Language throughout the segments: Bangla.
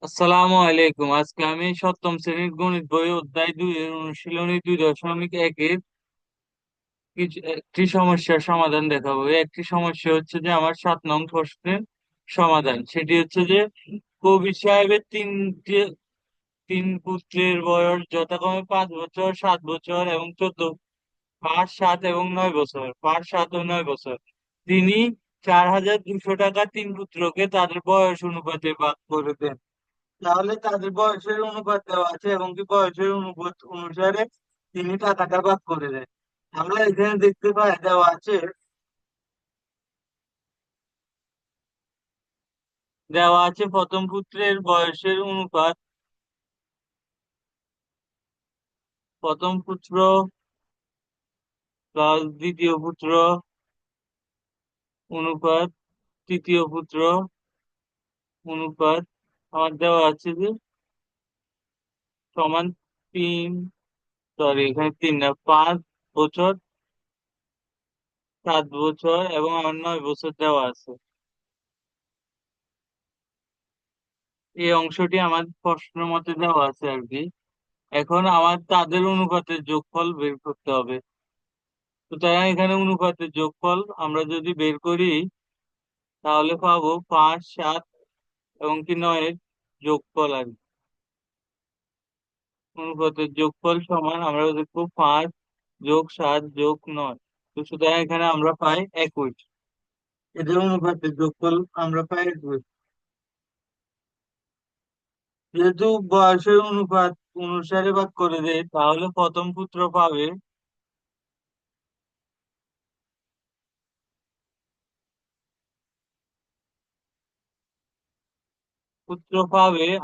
আসসালামু আলাইকুম। আজকে আমি সপ্তম শ্রেণীর গণিত বই অধ্যায় 2 এর অনুশীলনী 2.1-এর একটি সমস্যার সমাধান দেখাবো। এই একটি সমস্যা হচ্ছে যে আমার 7 নং প্রশ্নের সমাধান। সেটি হচ্ছে যে কবির সাহেবের তিন পুত্রের বয়স যথাক্রমে 5 বছর, 7 বছর এবং 5, 7 এবং 9 বছর। 5, 7 ও 9 বছর। তিনি 4,200 টাকা তিন পুত্রকে তাদের বয়স অনুপাতে ভাগ করে দেন। তাহলে তাদের বয়সের অনুপাত দেওয়া আছে এবং কি বয়সের অনুপাত অনুসারে তিনি টাকাটা ভাগ করে দেয়। আমরা এখানে দেখতে পাই দেওয়া আছে প্রথম পুত্রের বয়সের অনুপাত। প্রথম পুত্র প্লাস দ্বিতীয় পুত্র অনুপাত তৃতীয় পুত্র অনুপাত আমার দেওয়া আছে যে সমান তিন, সরি এখানে 3 না, 5 বছর, 7 বছর এবং আমার 9 বছর দেওয়া আছে। এই অংশটি আমার প্রশ্ন মতে দেওয়া আছে আর কি। এখন আমার তাদের অনুপাতের যোগফল বের করতে হবে। সুতরাং এখানে অনুপাতের যোগফল আমরা যদি বের করি তাহলে পাবো 5, 7 এবং 9 এর যোগফল আর কি। অনুপাতের যোগফল সমান আমরা দেখবো 5+7+9। তো সুতরাং এখানে আমরা পাই 21। এদের অনুপাতের যোগফল আমরা পাই 21। যেহেতু বয়সের অনুপাত অনুসারে ভাগ করে দেয় তাহলে প্রথম পুত্র পাবে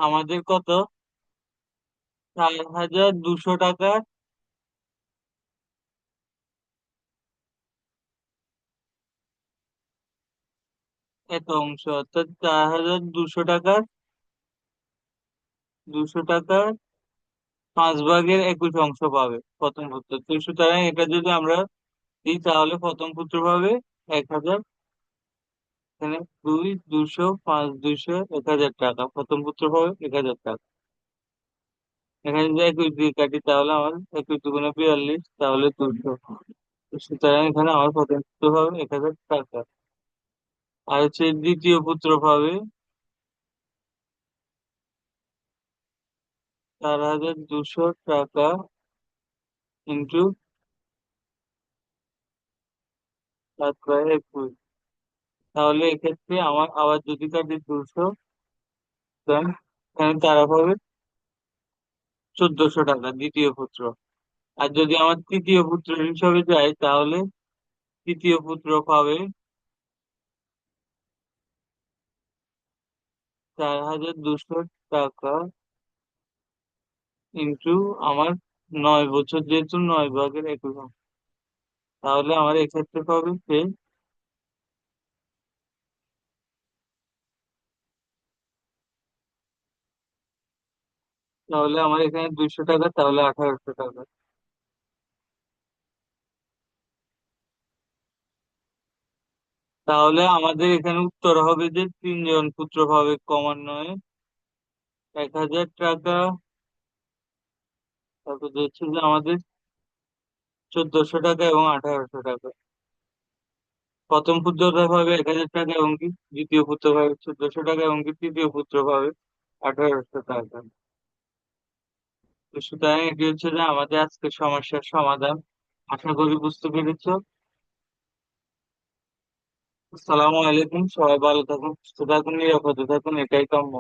আমাদের কত? 4,200 টাকা এত অংশ, অর্থাৎ 4,200 টাকার 200 টাকার 5 ভাগের 21 অংশ পাবে প্রথম পুত্র। তো সুতরাং এটা যদি আমরা দিই তাহলে প্রথম পুত্র পাবে 1,000। এখানে 2, 200, 5, 200, 1,000 টাকা। প্রথম পুত্র পাবে 1,000 টাকা। এখানে যদি 21 দিয়ে কাটি তাহলে আমার 21 × 42, তাহলে 200। তো সুতরাং এখানে আমার প্রথম পুত্র পাবে 1,000 টাকা। আর হচ্ছে দ্বিতীয় পুত্র পাবে 4,200 টাকা ইন্টু 7/21। তাহলে এক্ষেত্রে আমার আবার যদি কাটি 200, দেন এখানে তারা পাবে 1,400 টাকা দ্বিতীয় পুত্র। আর যদি আমার তৃতীয় পুত্র হিসাবে যায় তাহলে তৃতীয় পুত্র পাবে 4,200 টাকা ইন্টু আমার 9 বছর, যেহেতু 9 ভাগের 21। তাহলে আমার এক্ষেত্রে পাবে সে, তাহলে আমার এখানে 200 টাকা, তাহলে 1,800 টাকা। তাহলে আমাদের এখানে উত্তর হবে যে তিনজন পুত্র পাবে ক্রমান্বয়ে 1,000 টাকা। তারপর হচ্ছে যে আমাদের 1,400 টাকা এবং 1,800 টাকা। প্রথম পুত্রটা পাবে 1,000 টাকা এবং কি দ্বিতীয় পুত্র পাবে 1,400 টাকা এবং কি তৃতীয় পুত্র পাবে 1,800 টাকা। তো সুতরাং এটি হচ্ছে যে আমাদের আজকের সমস্যার সমাধান। আশা করি বুঝতে পেরেছো। আসসালামু আলাইকুম। সবাই ভালো থাকুন, সুস্থ থাকুন, নিরাপদে থাকুন, এটাই কাম্য।